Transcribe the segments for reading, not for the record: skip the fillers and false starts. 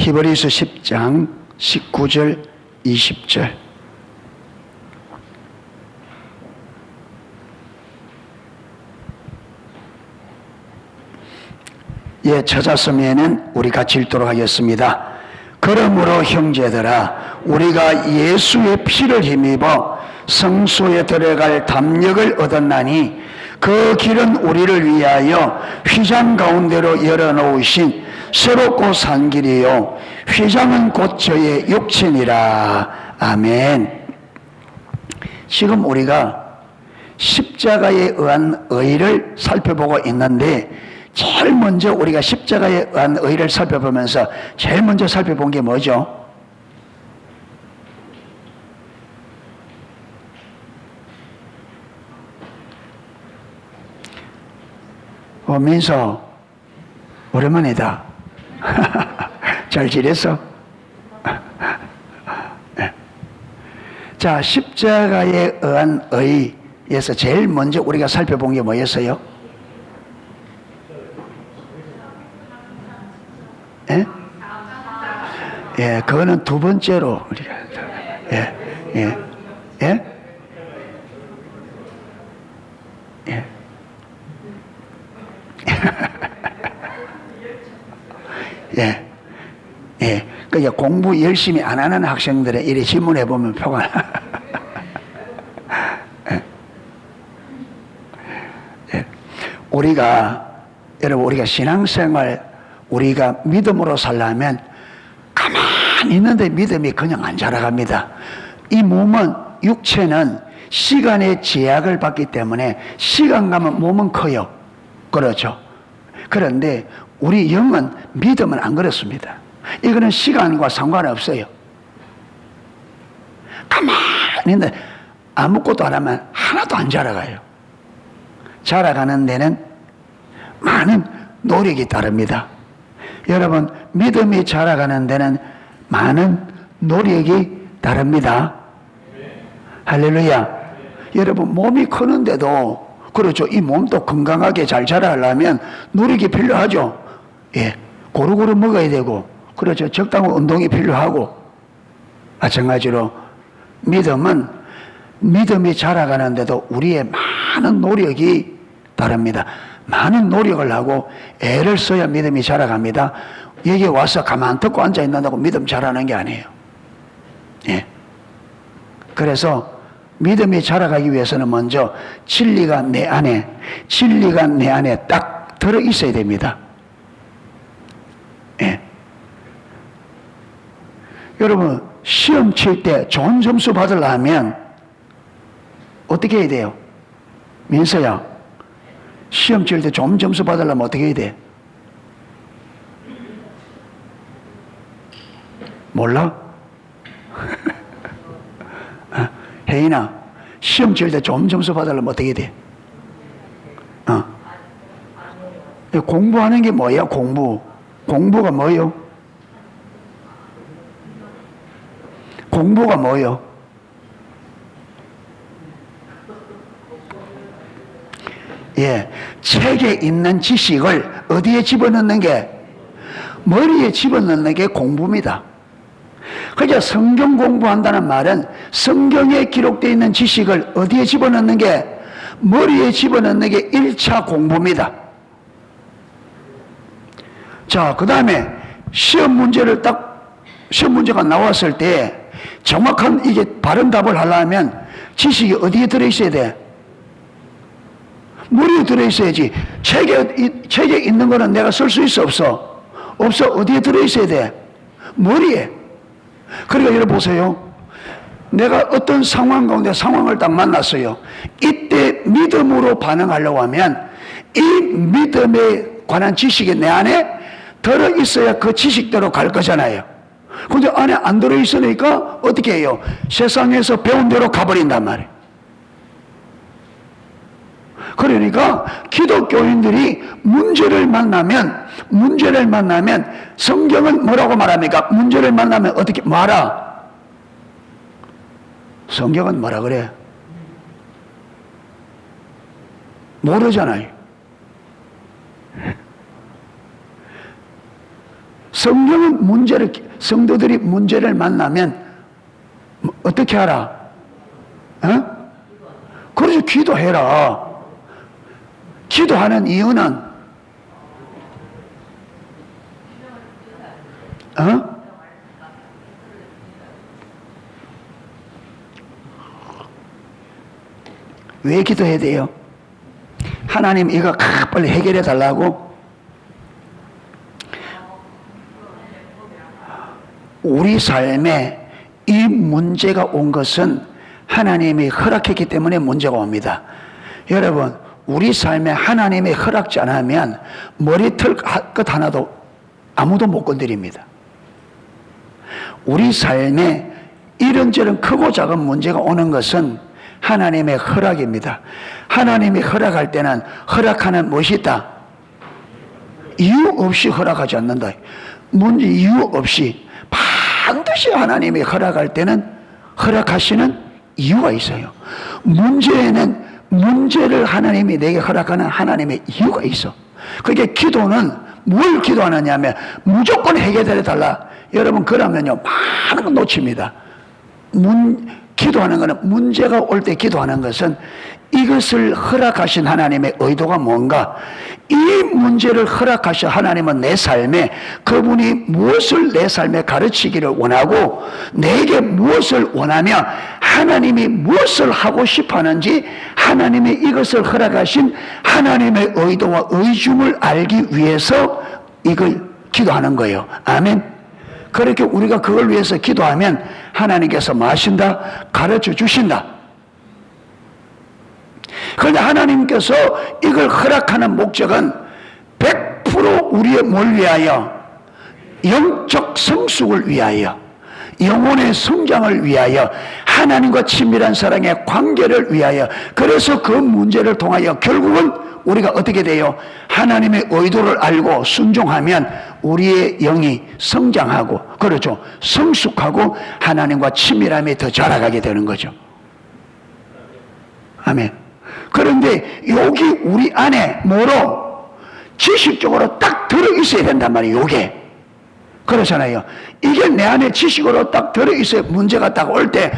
히브리서 10장 19절 20절. 예, 찾았으면은 우리 같이 읽도록 하겠습니다. 그러므로 형제들아, 우리가 예수의 피를 힘입어 성소에 들어갈 담력을 얻었나니 그 길은 우리를 위하여 휘장 가운데로 열어놓으신 새롭고 산 길이요 휘장은 곧 저의 육체니라. 아멘. 지금 우리가 십자가에 의한 의를 살펴보고 있는데, 제일 먼저 우리가 십자가에 의한 의를 살펴보면서 제일 먼저 살펴본 게 뭐죠? 민서, 오랜만이다. 잘 지냈어? 자, 십자가에 의한 의에서 제일 먼저 우리가 살펴본 게 뭐였어요? 예? 예, 그거는 두 번째로 우리가 예? 그러니까 공부 열심히 안 하는 학생들의 이래 질문해 보면 표가 우리가 신앙생활, 우리가 믿음으로 살려면 가만히 있는데 믿음이 그냥 안 자라갑니다. 이 몸은, 육체는 시간의 제약을 받기 때문에 시간 가면 몸은 커요. 그렇죠? 그런데 우리 영은, 믿음은 안 그렇습니다. 이거는 시간과 상관없어요. 가만히 있는데 아무것도 안 하면 하나도 안 자라가요. 자라가는 데는 많은 노력이 따릅니다. 여러분, 믿음이 자라가는 데는 많은 노력이 따릅니다. 할렐루야. 여러분, 몸이 크는데도, 그렇죠, 이 몸도 건강하게 잘 자라려면 노력이 필요하죠. 예, 고루고루 먹어야 되고, 그렇죠, 적당한 운동이 필요하고. 마찬가지로 믿음은, 믿음이 자라가는데도 우리의 많은 노력이 따릅니다. 많은 노력을 하고 애를 써야 믿음이 자라갑니다. 여기 와서 가만 듣고 앉아 있는다고 믿음 자라는 게 아니에요. 예. 그래서 믿음이 자라가기 위해서는 먼저 진리가 내 안에 딱 들어 있어야 됩니다. 예. 여러분, 시험 칠 때 좋은 점수 받으려면 어떻게 해야 돼요? 민서야, 시험 칠 때 좋은 점수 받으려면 어떻게 해야 돼? 몰라? 혜인아, 시험 칠 때 좋은 점수 받으려면 어떻게 해야 돼? 공부하는 게 뭐야? 공부가 뭐요? 공부가 뭐요? 예, 책에 있는 지식을 어디에 집어넣는 게? 머리에 집어넣는 게 공부입니다. 그러니까 성경 공부한다는 말은 성경에 기록되어 있는 지식을 어디에 집어넣는 게? 머리에 집어넣는 게 1차 공부입니다. 자, 그 다음에 시험 문제가 나왔을 때 정확한 이게 바른 답을 하려면 지식이 어디에 들어있어야 돼? 머리에 들어있어야지. 책에 있는 거는 내가 쓸 수 있어, 없어? 없어. 어디에 들어있어야 돼? 머리에. 그러니까 여러분 보세요. 내가 어떤 상황 가운데 상황을 딱 만났어요. 이때 믿음으로 반응하려고 하면 이 믿음에 관한 지식이 내 안에 들어있어야 그 지식대로 갈 거잖아요. 근데 안에 안 들어있으니까 어떻게 해요? 세상에서 배운 대로 가버린단 말이에요. 그러니까 기독교인들이 문제를 만나면 성경은 뭐라고 말합니까? 문제를 만나면 어떻게 말아? 성경은 뭐라 그래? 모르잖아요. 성령은 성도들이 문제를 만나면 어떻게 하라? 그래서 기도해라. 기도하는 이유는 왜 기도해야 돼요? 하나님 이거 빨리 해결해 달라고? 우리 삶에 이 문제가 온 것은 하나님이 허락했기 때문에 문제가 옵니다. 여러분, 우리 삶에 하나님이 허락지 않으면 머리털 것 하나도 아무도 못 건드립니다. 우리 삶에 이런저런 크고 작은 문제가 오는 것은 하나님의 허락입니다. 하나님이 허락할 때는 허락하는 무엇이 있다? 이유 없이 허락하지 않는다. 문제 이유 없이 반드시 하나님이 허락할 때는 허락하시는 이유가 있어요. 문제에는 문제를 하나님이 내게 허락하는 하나님의 이유가 있어. 그게 기도는 뭘 기도하느냐 하면 무조건 해결해 달라. 여러분 그러면요 많은 거 놓칩니다. 기도하는 것은 문제가 올 때 기도하는 것은 이것을 허락하신 하나님의 의도가 뭔가, 이 문제를 허락하신 하나님은 내 삶에 그분이 무엇을 내 삶에 가르치기를 원하고 내게 무엇을 원하며 하나님이 무엇을 하고 싶어 하는지 하나님이 이것을 허락하신 하나님의 의도와 의중을 알기 위해서 이걸 기도하는 거예요. 아멘. 그렇게 우리가 그걸 위해서 기도하면 하나님께서 뭐 하신다? 가르쳐 주신다. 그런데 하나님께서 이걸 허락하는 목적은 100% 우리의 뭘 위하여? 영적 성숙을 위하여, 영혼의 성장을 위하여, 하나님과 친밀한 사랑의 관계를 위하여. 그래서 그 문제를 통하여 결국은 우리가 어떻게 돼요? 하나님의 의도를 알고 순종하면 우리의 영이 성장하고, 그렇죠, 성숙하고 하나님과 친밀함이 더 자라가게 되는 거죠. 아멘. 그런데 여기 우리 안에 뭐로? 지식적으로 딱 들어있어야 된단 말이에요. 요게 그렇잖아요. 이게 내 안에 지식으로 딱 들어있어야 문제가 딱 올 때,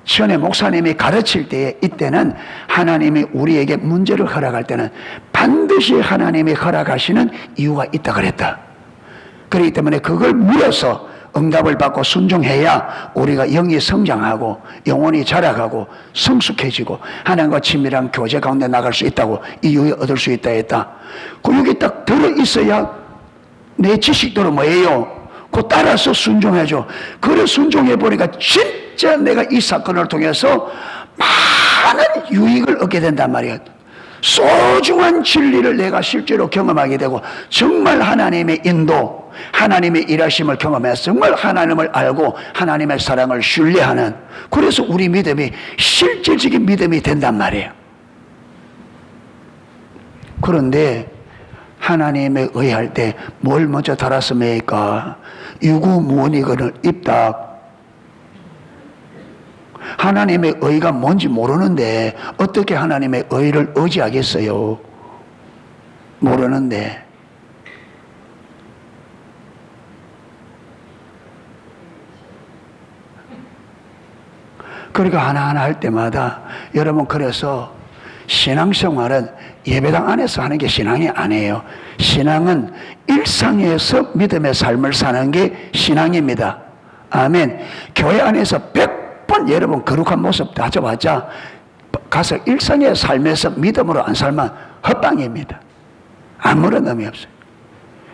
전에 목사님이 가르칠 때에 이때는 하나님이 우리에게 문제를 허락할 때는 반드시 하나님이 허락하시는 이유가 있다 그랬다. 그렇기 때문에 그걸 물어서 응답을 받고 순종해야 우리가 영이 성장하고 영혼이 자라가고 성숙해지고 하나님과 친밀한 교제 가운데 나갈 수 있다고, 이유에 얻을 수 있다 했다. 그 여기 딱 들어있어야 내 지식대로 뭐예요? 그 따라서 순종해줘. 그래 순종해보니까 진짜 내가 이 사건을 통해서 많은 유익을 얻게 된단 말이에요. 소중한 진리를 내가 실제로 경험하게 되고 정말 하나님의 인도, 하나님의 일하심을 경험해서 정말 하나님을 알고 하나님의 사랑을 신뢰하는, 그래서 우리 믿음이 실질적인 믿음이 된단 말이에요. 그런데 하나님에 의할 때 뭘 먼저 달았습니까? 유구무원이거늘 입닥. 하나님의 의가 뭔지 모르는데 어떻게 하나님의 의를 의지하겠어요? 모르는데. 그러니까 하나하나 할 때마다 여러분, 그래서 신앙생활은 예배당 안에서 하는 게 신앙이 아니에요. 신앙은 일상에서 믿음의 삶을 사는 게 신앙입니다. 아멘. 교회 안에서 100번 여러분 거룩한 모습 다져봤자 가서 일상의 삶에서 믿음으로 안 살면 헛방입니다. 아무런 의미 없어요.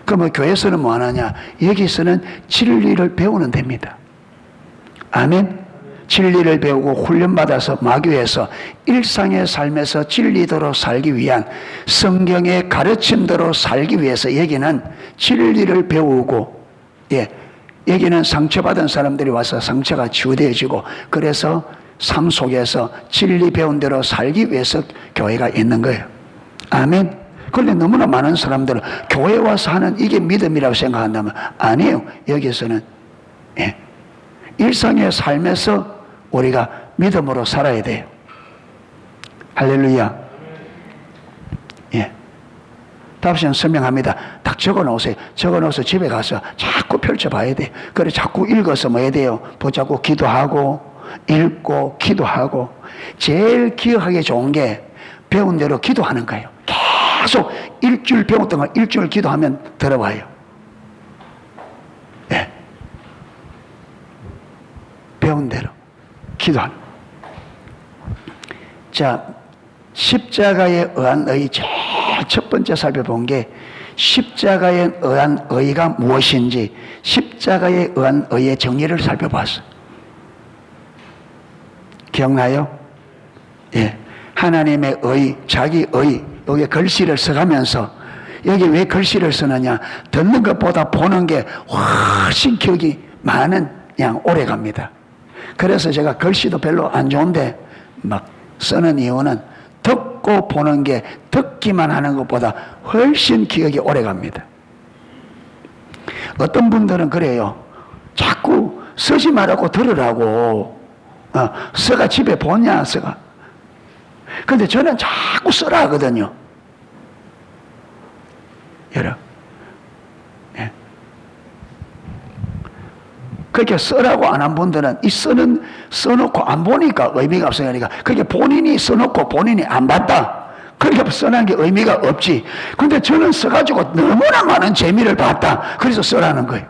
그러면 교회에서는 뭐 하느냐? 여기서는 진리를 배우는 데입니다. 아멘. 진리를 배우고 훈련받아서 마교해서 일상의 삶에서 진리대로 살기 위한, 성경의 가르침대로 살기 위해서 여기는 진리를 배우고, 여기는 상처받은 사람들이 와서 상처가 치유되어지고, 그래서 삶 속에서 진리 배운 대로 살기 위해서 교회가 있는 거예요. 아멘. 그런데 너무나 많은 사람들은 교회 와서 하는 이게 믿음이라고 생각한다면 아니에요. 여기서는 일상의 삶에서 우리가 믿음으로 살아야 돼요. 할렐루야. 다시 설명합니다. 딱 적어 놓으세요. 적어 놓아서 집에 가서 자꾸 펼쳐봐야 돼. 그래 자꾸 읽어서 뭐 해야 돼요? 붙잡고 기도하고 읽고 기도하고. 제일 기억하기 좋은 게 배운 대로 기도하는 거예요. 계속 일주일 배웠던 걸 일주일 기도하면 들어와요. 예. 배운 대로 기도하는. 자, 십자가에 의한 의 제일 첫 번째 살펴본 게 십자가에 의한 의가 무엇인지 십자가에 의한 의의 정의를 살펴봤어요. 기억나요? 예. 하나님의 의, 자기 의, 여기에 글씨를 써가면서 여기 왜 글씨를 쓰느냐? 듣는 것보다 보는 게 훨씬 기억이 많은 양 오래 갑니다. 그래서 제가 글씨도 별로 안 좋은데 막 쓰는 이유는 듣고 보는 게 듣기만 하는 것보다 훨씬 기억이 오래 갑니다. 어떤 분들은 그래요. 자꾸 쓰지 말라고 들으라고. 써가 집에 보냐, 써가. 근데 저는 자꾸 쓰라 하거든요. 여러분. 예. 그렇게 쓰라고 안 한 분들은 이 써놓고 안 보니까 의미가 없으니까 그게 본인이 써놓고 본인이 안 봤다. 그렇게 써놓은 게 의미가 없지. 근데 저는 써가지고 너무나 많은 재미를 봤다. 그래서 써라는 거예요.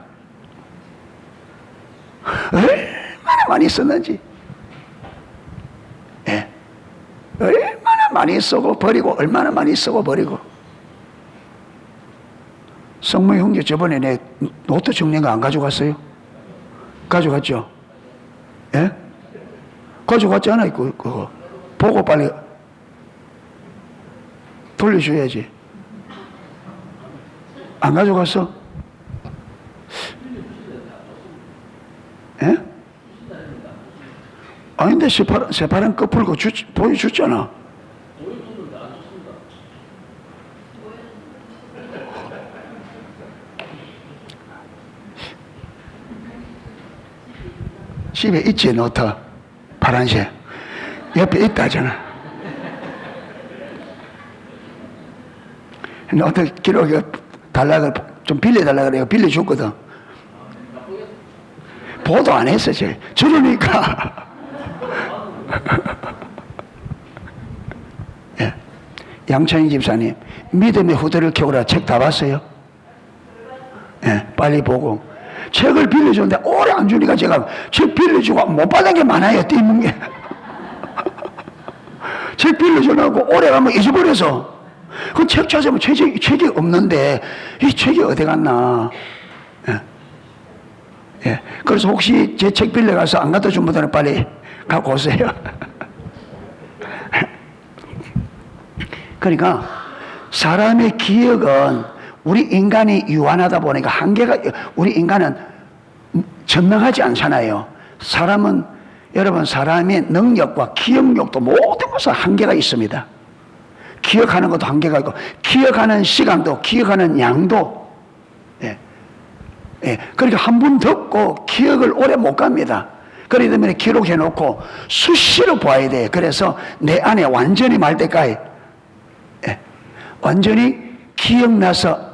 얼마나 많이 썼는지. 예. 얼마나 많이 쓰고 버리고 얼마나 많이 쓰고 버리고. 성모 형제 저번에 내 노트 정리한 거 안 가져갔어요? 가져갔죠? 예? 가져갔잖아요. 그거 보고 빨리 돌려줘야지. 안 가져갔어? 예? 아닌데 세파란 거 풀고 보여줬잖아. 집에 있지, 노트. 파란색. 옆에 있다잖아. 노트 기록에 달라고, 좀 빌려달라고 그래. 빌려줬거든. 보도 안 했어, 쟤. 저러니까. 예. 양찬희 집사님, 믿음의 후대를 켜라. 책 다 봤어요? 예, 빨리 보고. 책을 빌려줬는데 오래 안 주니까 제가 책 빌려주고 못 받은 게 많아요. 띄는 게. 책 빌려줘놓고 오래 가면 잊어버려서 그 책 찾으면 책이 없는데 이 책이 어디 갔나. 예. 예. 그래서 혹시 제 책 빌려가서 안 갖다 준 분들은 빨리 갖고 오세요. 그러니까 사람의 기억은 우리 인간이 유한하다 보니까 한계가, 우리 인간은 전능하지 않잖아요. 사람은, 여러분, 사람의 능력과 기억력도 모든 것은 한계가 있습니다. 기억하는 것도 한계가 있고, 기억하는 시간도, 기억하는 양도. 예. 예. 그러니까 한 번 듣고 기억을 오래 못 갑니다. 그렇기 때문에 기록해 놓고 수시로 봐야 돼요. 그래서 내 안에 완전히 말 때까지, 예. 완전히 기억나서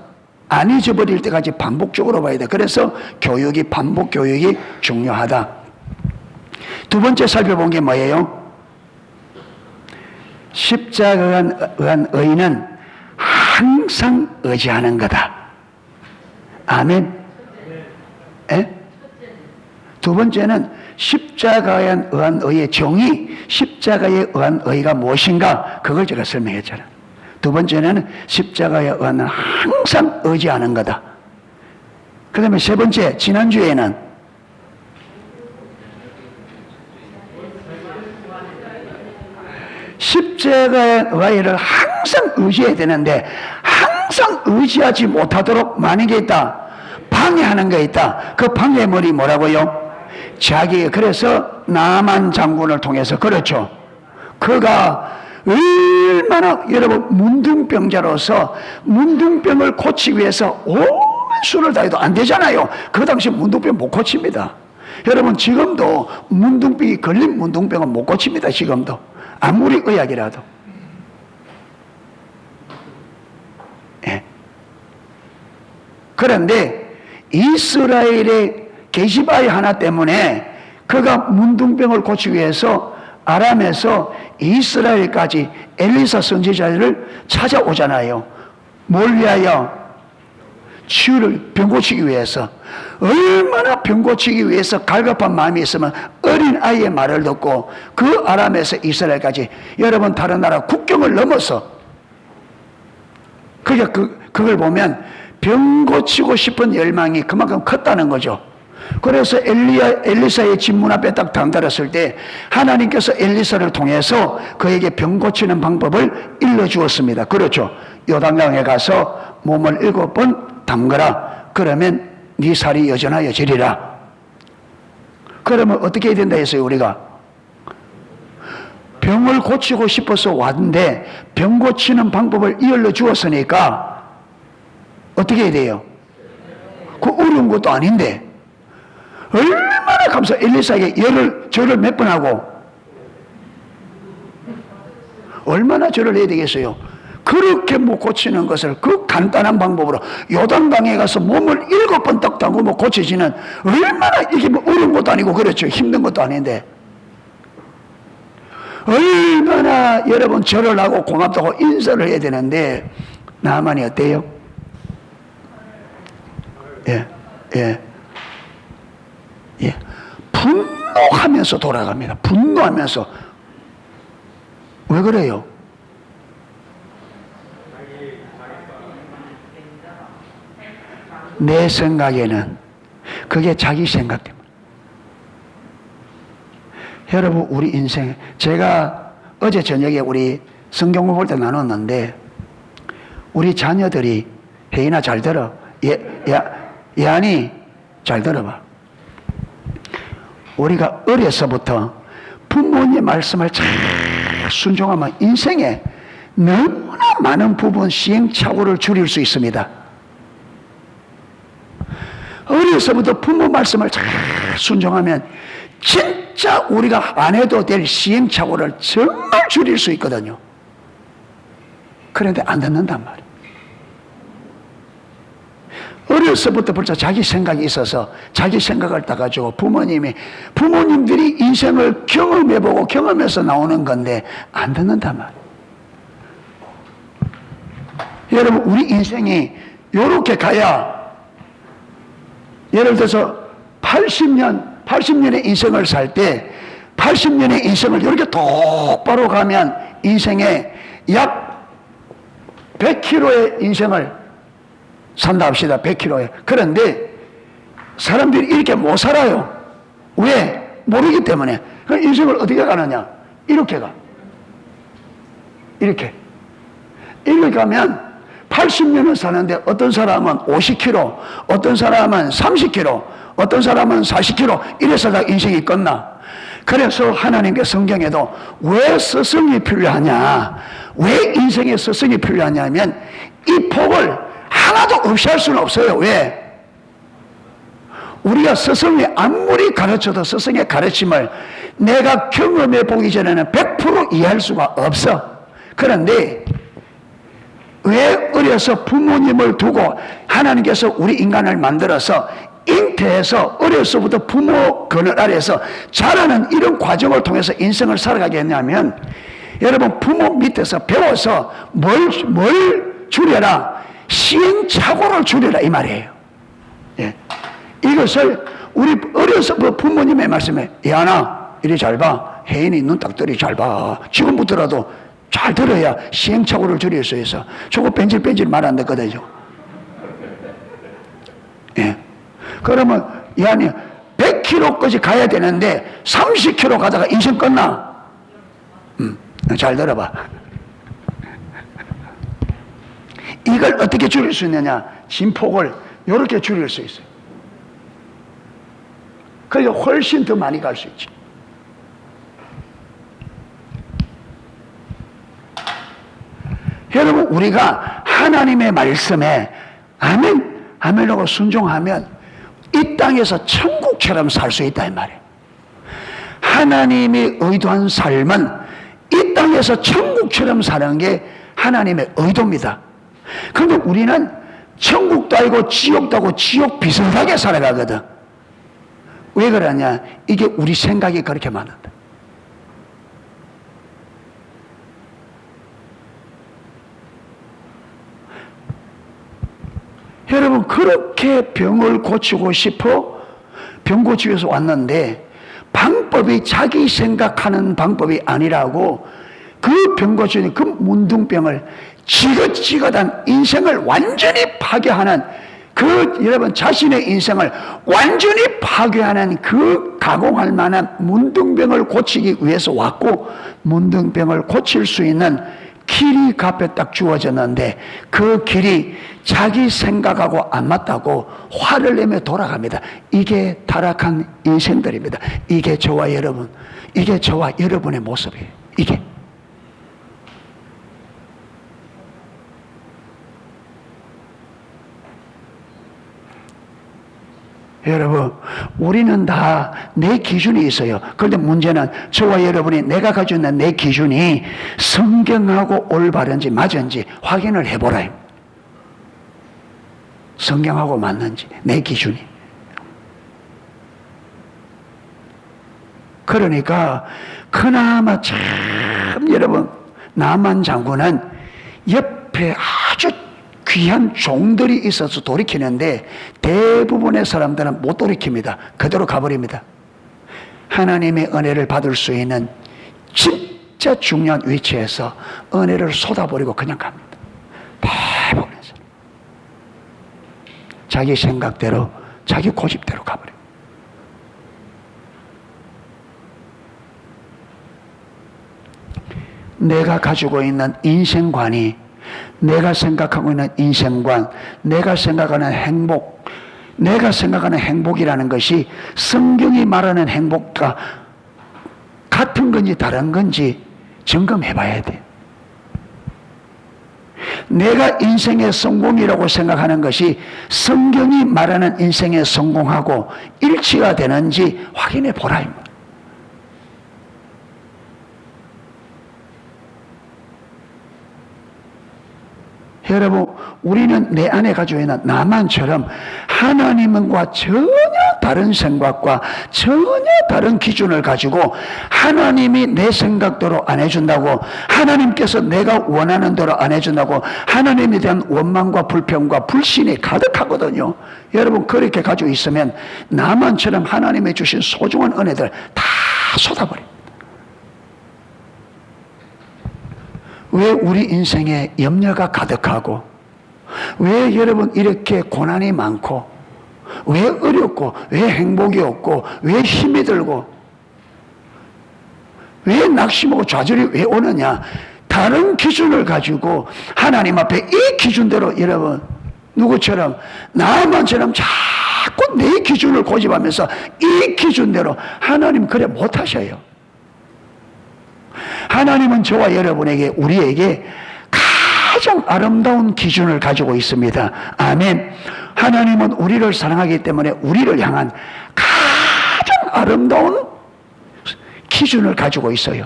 안 잊어버릴 때까지 반복적으로 봐야 돼. 그래서 교육이, 반복 교육이 중요하다. 두 번째 살펴본 게 뭐예요? 십자가에 의한 의는 항상 의지하는 거다. 아멘. 예? 두 번째는 십자가에 의한 의의 정의, 십자가에 의한 의가 무엇인가? 그걸 제가 설명했잖아요. 두 번째는 십자가에 의한 항상 의지하는 거다. 그 다음에 세 번째, 지난주에는 십자가의 의를 항상 의지해야 되는데 항상 의지하지 못하도록 많은 게 있다. 방해하는 게 있다. 그 방해물이 뭐라고요? 자기. 그래서 나만 장군을 통해서, 그렇죠. 그가 얼마나, 여러분, 문둥병자로서 문둥병을 고치기 위해서 온 수를 다해도 안 되잖아요. 그 당시 문둥병 못 고칩니다. 여러분, 지금도 문둥병이 걸린 문둥병은 못 고칩니다. 지금도. 아무리 의학이라도. 예. 그런데 이스라엘의 계시바이 하나 때문에 그가 문둥병을 고치기 위해서 아람에서 이스라엘까지 엘리사 선지자를 찾아오잖아요. 뭘 위하여? 치유를, 병 고치기 위해서. 얼마나 병 고치기 위해서 갈급한 마음이 있으면 어린 아이의 말을 듣고 그 아람에서 이스라엘까지, 여러분 다른 나라 국경을 넘어서, 그걸 보면 병 고치고 싶은 열망이 그만큼 컸다는 거죠. 그래서 엘리사의 집 문 앞에 딱 담달았을 때 하나님께서 엘리사를 통해서 그에게 병 고치는 방법을 일러주었습니다. 그렇죠. 요단강에 가서 몸을 7번 담그라. 그러면 네 살이 여전하여지리라. 그러면 어떻게 해야 된다 했어요? 우리가 병을 고치고 싶어서 왔는데 병 고치는 방법을 일러 주었으니까 어떻게 해야 돼요? 그 어려운 것도 아닌데 얼마나 엘리사에게 절을 몇 번 하고 얼마나 절을 해야 되겠어요? 그렇게 못 고치는 것을 그 간단한 방법으로 요단강에 가서 몸을 7번 딱 담그면 고쳐지는, 얼마나 이게 뭐 어려운 것도 아니고 그렇죠. 힘든 것도 아닌데 얼마나 여러분 절을 하고 고맙다고 인사를 해야 되는데 나만이 어때요? 예. 분노하면서 돌아갑니다. 분노하면서. 왜 그래요? 내 생각에는 그게 자기 생각 때문에. 여러분 우리 인생, 제가 어제 저녁에 우리 성경 볼 때 나눴는데 우리 자녀들이, 혜인아 잘 들어. 예안이 잘 들어봐. 우리가 어려서부터 부모님 말씀을 잘 순종하면 인생에 너무나 많은 부분 시행착오를 줄일 수 있습니다. 어려서부터 부모 말씀을 잘 순종하면 진짜 우리가 안 해도 될 시행착오를 정말 줄일 수 있거든요. 그런데 안 듣는단 말이에요. 어려서부터 벌써 자기 생각이 있어서 자기 생각을 따가지고 부모님들이 인생을 경험해보고 경험해서 나오는 건데 안 듣는단 말이에요. 여러분 우리 인생이 요렇게 가야, 예를 들어서 80년의 인생을 살 때 80년의 인생을 이렇게 똑바로 가면 인생에 약 100km의 인생을 산다 합시다. 100km에. 그런데 사람들이 이렇게 못 살아요. 왜? 모르기 때문에. 그럼 인생을 어떻게 가느냐? 이렇게 가. 이렇게 가면 80년을 사는데 어떤 사람은 50km, 어떤 사람은 30km, 어떤 사람은 40km 이래서 다 인생이 끝나. 그래서 하나님께 성경에도 왜 스승이 필요하냐, 왜 인생에 스승이 필요하냐면 이 복을 하나도 없이 할 수는 없어요. 왜? 우리가 스승이 아무리 가르쳐도 스승의 가르침을 내가 경험해 보기 전에는 100% 이해할 수가 없어. 그런데 왜 어려서 부모님을 두고 하나님께서 우리 인간을 만들어서 잉태해서 어려서부터 부모 그늘 아래에서 자라는 이런 과정을 통해서 인생을 살아가게 했냐면, 여러분 부모 밑에서 배워서 뭘 줄여라? 시행착오를 줄여라 이 말이에요. 예. 이것을 우리 어려서부터 부모님의 말씀에, 야나 이리 잘 봐, 혜인이 눈 딱 들이 잘 봐, 지금부터라도 잘 들어야 시행착오를 줄일 수 있어. 저거 뺀질뺀질 말 안 듣거든요. 예. 그러면 야니 100km까지 가야 되는데 30km 가다가 인생 끝나. 잘 들어봐. 이걸 어떻게 줄일 수 있느냐? 진폭을 이렇게 줄일 수 있어요. 그러니까 훨씬 더 많이 갈 수 있지. 여러분 우리가 하나님의 말씀에 아멘하고 순종하면 이 땅에서 천국처럼 살 수 있다 이 말이에요. 하나님이 의도한 삶은 이 땅에서 천국처럼 사는 게 하나님의 의도입니다. 그런데 우리는 천국도 아니고 지옥도 하고 지옥 비슷하게 살아가거든. 왜 그러냐? 이게 우리 생각이 그렇게 많았다. 여러분, 그렇게 병을 고치고 싶어 병 고치기 위해서 왔는데 방법이 자기 생각하는 방법이 아니라고 그 병 고치는 그 문둥병을 지긋지긋한 인생을 완전히 파괴하는 그 여러분 자신의 인생을 완전히 파괴하는 그 가공할 만한 문둥병을 고치기 위해서 왔고, 문둥병을 고칠 수 있는 길이 그 앞에 딱 주어졌는데 그 길이 자기 생각하고 안 맞다고 화를 내며 돌아갑니다. 이게 타락한 인생들입니다. 이게 저와 여러분, 이게 저와 여러분의 모습이에요. 이게 여러분, 우리는 다 내 기준이 있어요. 그런데 문제는 저와 여러분이 내가 가지고 있는 내 기준이 성경하고 올바른지 맞은지 확인을 해보라. 성경하고 맞는지 내 기준이. 그러니까 그나마 참 여러분, 나만 장군은 옆에 아주 귀한 종들이 있어서 돌이키는데 대부분의 사람들은 못 돌이킵니다. 그대로 가버립니다. 하나님의 은혜를 받을 수 있는 진짜 중요한 위치에서 은혜를 쏟아버리고 그냥 갑니다. 대부분의 사람. 자기 생각대로, 자기 고집대로 가버려요. 내가 가지고 있는 인생관이, 내가 생각하고 있는 인생관, 내가 생각하는 행복, 내가 생각하는 행복이라는 것이 성경이 말하는 행복과 같은 건지 다른 건지 점검해 봐야 돼. 내가 인생의 성공이라고 생각하는 것이 성경이 말하는 인생의 성공하고 일치가 되는지 확인해 보라. 여러분, 우리는 내 안에 가지고 있는 나만처럼 하나님과 전혀 다른 생각과 전혀 다른 기준을 가지고 하나님이 내 생각대로 안 해준다고, 하나님께서 내가 원하는 대로 안 해준다고 하나님에 대한 원망과 불평과 불신이 가득하거든요. 여러분, 그렇게 가지고 있으면 나만처럼 하나님이 주신 소중한 은혜들 다 쏟아버립니다. 왜 우리 인생에 염려가 가득하고, 왜 여러분 이렇게 고난이 많고, 왜 어렵고, 왜 행복이 없고, 왜 힘이 들고, 왜 낙심하고 좌절이 왜 오느냐? 다른 기준을 가지고 하나님 앞에 이 기준대로, 여러분 누구처럼 나만처럼 자꾸 내 기준을 고집하면서 이 기준대로 하나님 그래 못하셔요. 하나님은 저와 여러분에게, 우리에게 가장 아름다운 기준을 가지고 있습니다. 아멘. 하나님은 우리를 사랑하기 때문에 우리를 향한 가장 아름다운 기준을 가지고 있어요.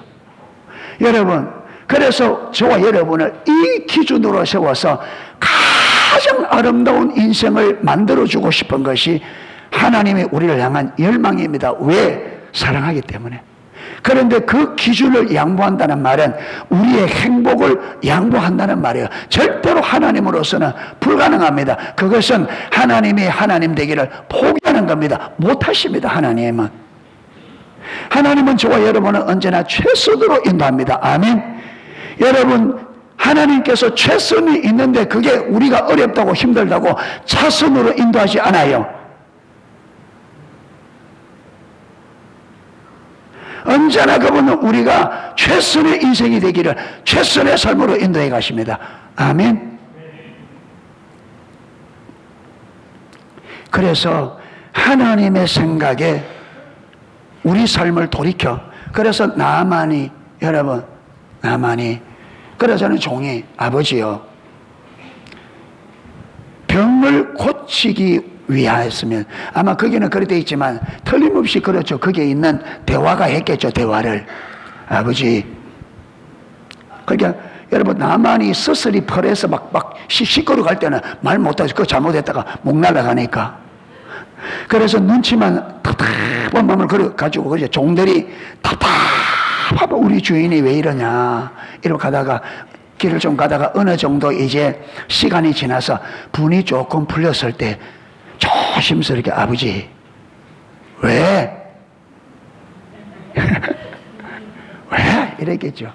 여러분, 그래서 저와 여러분을 이 기준으로 세워서 가장 아름다운 인생을 만들어주고 싶은 것이 하나님의 우리를 향한 열망입니다. 왜? 사랑하기 때문에. 그런데 그 기준을 양보한다는 말은 우리의 행복을 양보한다는 말이에요. 절대로 하나님으로서는 불가능합니다. 그것은 하나님이 하나님 되기를 포기하는 겁니다. 못하십니다. 하나님은. 하나님은 저와 여러분은 언제나 최선으로 인도합니다. 아멘. 여러분, 하나님께서 최선이 있는데 그게 우리가 어렵다고 힘들다고 차선으로 인도하지 않아요. 언제나 그분은 우리가 최선의 인생이 되기를 최선의 삶으로 인도해 가십니다. 아멘. 그래서 하나님의 생각에 우리 삶을 돌이켜, 그래서 나만이, 여러분, 나만이, 그래서 저는 종이, 아버지요, 병을 고치기 위하였으면, 아마 거기는 그렇게 있지만 틀림없이 그렇죠. 거기에 있는 대화가 했겠죠. 대화를. 아버지, 그러니까 여러분, 나만이 스스리 펄에서 막 시끄러 갈 때는 말 못하고 그거 잘못했다가 목 날아가니까. 그래서 눈치만 답답한 마음을 가지고 그래 종들이 답답하고 우리 주인이 왜 이러냐 이러고 가다가 길을 좀 가다가 어느 정도 이제 시간이 지나서 분이 조금 풀렸을 때 조심스럽게 아버지 왜? 왜? 이랬겠죠.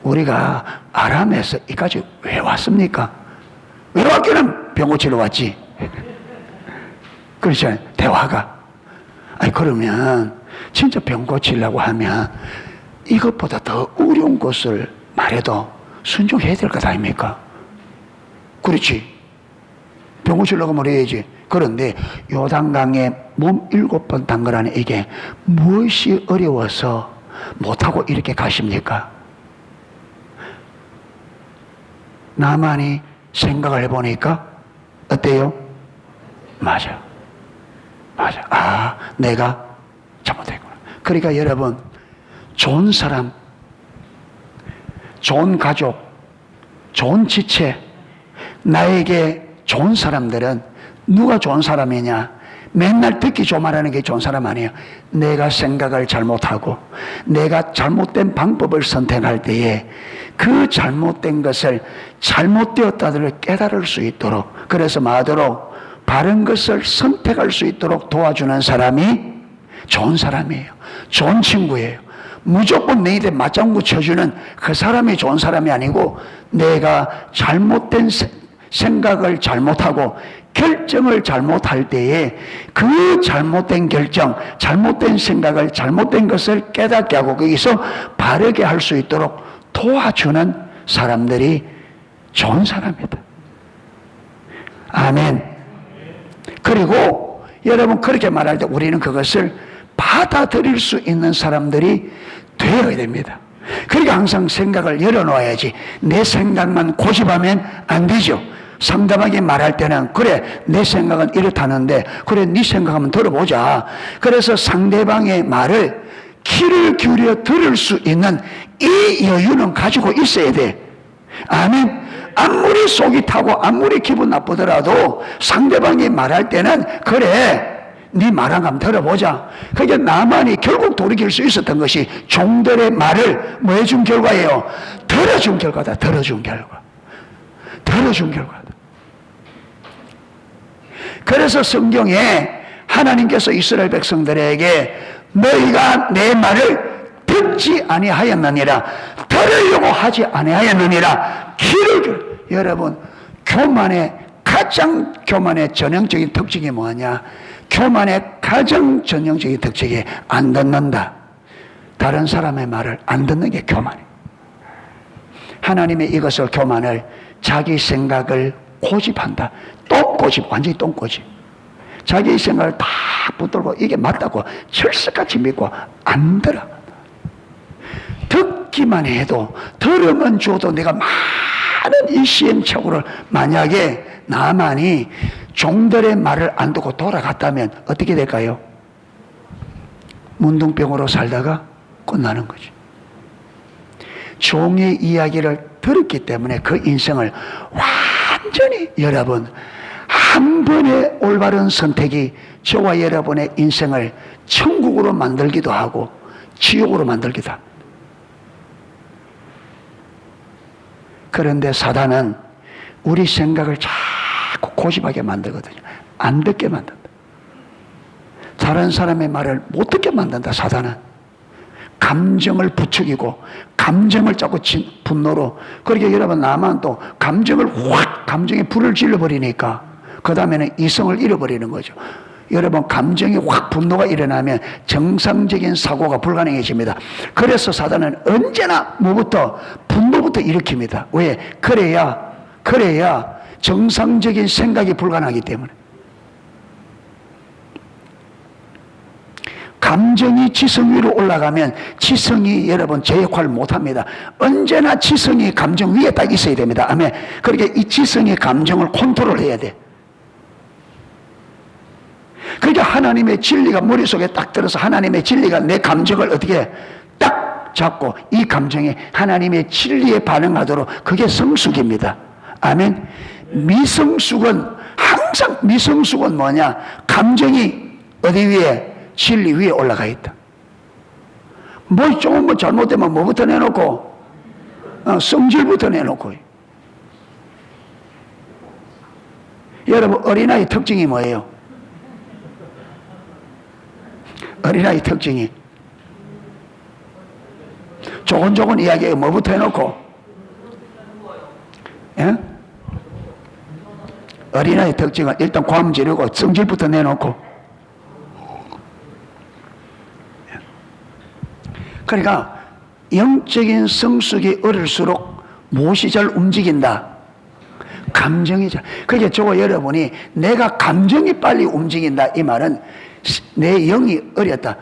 우리가 아람에서 이까지 왜 왔습니까? 왜 왔기는 병 고치러 왔지. 그렇죠. 대화가. 아니 그러면 진짜 병 고치려고 하면 이것보다 더 어려운 것을 말해도 순종해야 될 것 아닙니까? 그렇지. 병 고치려고 말해야지. 그런데 요단강에 몸 7번 담그라는 이게 무엇이 어려워서 못하고 이렇게 가십니까? 나만이 생각을 해보니까 어때요? 맞아. 아, 내가 잘못했구나. 그러니까 여러분, 좋은 사람, 좋은 가족, 좋은 지체, 나에게 좋은 사람들은 누가 좋은 사람이냐? 맨날 듣기 좋은 말하는 게 좋은 사람 아니에요. 내가 생각을 잘못하고 내가 잘못된 방법을 선택할 때에 그 잘못된 것을 잘못되었다를 깨달을 수 있도록, 그래서 마도록 바른 것을 선택할 수 있도록 도와주는 사람이 좋은 사람이에요. 좋은 친구예요. 무조건 내 입에 맞장구 쳐주는 그 사람이 좋은 사람이 아니고, 내가 잘못된 생각을 잘못하고 결정을 잘못할 때에 그 잘못된 결정, 잘못된 생각을, 잘못된 것을 깨닫게 하고 거기서 바르게 할 수 있도록 도와주는 사람들이 좋은 사람이다. 아멘. 그리고 여러분, 그렇게 말할 때 우리는 그것을 받아들일 수 있는 사람들이 되어야 됩니다. 그러니까 항상 생각을 열어놓아야지. 내 생각만 고집하면 안 되죠. 상대방이 말할 때는 그래 내 생각은 이렇다는데 그래 네 생각 한번 들어보자. 그래서 상대방의 말을 귀를 기울여 들을 수 있는 이 여유는 가지고 있어야 돼. 아멘. 아무리 속이 타고 아무리 기분 나쁘더라도 상대방이 말할 때는 그래 네 말 한번 들어보자. 그게 나만이 결국 돌이킬 수 있었던 것이 종들의 말을 뭐 해준 결과예요? 들어준 결과다. 들어준 결과다. 그래서 성경에 하나님께서 이스라엘 백성들에게 너희가 내 말을 듣지 아니하였느니라, 들으려고 하지 아니하였느니라, 귀를 여러분, 가장 교만의 전형적인 특징이 뭐냐? 교만의 가장 전형적인 특징이 안 듣는다. 다른 사람의 말을 안 듣는 게 교만이에요. 하나님의 이것을 교만을 자기 생각을 고집한다. 똥고집, 완전히 똥고집. 자기 생각을 다 붙들고 이게 맞다고 철석같이 믿고 안 들어. 듣기만 해도, 들으면 줘도 내가 많은 이 시행착오를 만약에 나만이 종들의 말을 안 듣고 돌아갔다면 어떻게 될까요? 문둥병으로 살다가 끝나는 거죠. 종의 이야기를 들었기 때문에 그 인생을 완전히, 여러분, 한 번의 올바른 선택이 저와 여러분의 인생을 천국으로 만들기도 하고 지옥으로 만들기도 합니다. 그런데 사단은 우리 생각을 자꾸 고집하게 만들거든요. 안 듣게 만든다. 다른 사람의 말을 못 듣게 만든다. 사단은 감정을 부추기고 감정을 자꾸 분노로. 그러니까 여러분, 나만 또 감정을 감정에 불을 질러버리니까 그 다음에는 이성을 잃어버리는 거죠. 여러분, 감정이 확 분노가 일어나면 정상적인 사고가 불가능해집니다. 그래서 사단은 언제나 뭐부터? 분노부터 일으킵니다. 왜? 그래야 정상적인 생각이 불가능하기 때문에. 감정이 지성 위로 올라가면 지성이 여러분 제 역할을 못합니다. 언제나 지성이 감정 위에 딱 있어야 됩니다. 아멘. 그러니까 이 지성의 감정을 컨트롤해야 돼. 그러니까 하나님의 진리가 머릿속에 딱 들어서 하나님의 진리가 내 감정을 어떻게 딱 잡고 이 감정에 하나님의 진리에 반응하도록, 그게 성숙입니다. 아멘. 미성숙은 항상, 미성숙은 뭐냐? 감정이 어디 위에? 진리 위에 올라가 있다. 뭐 조금 뭐 잘못되면 뭐부터 내놓고? 성질부터 내놓고. 여러분, 어린아이 특징이 뭐예요? 어린아이 특징이 조곤조곤 이야기해. 뭐부터 해놓고? 예? 어린아이 특징은 일단 ความ지르고 성질부터 내놓고. 그러니까 영적인 성숙이 어릴수록 무엇이 잘 움직인다? 감정이 잘. 그게 저거 여러분이 내가 감정이 빨리 움직인다 이 말은 내 영이 어렸다.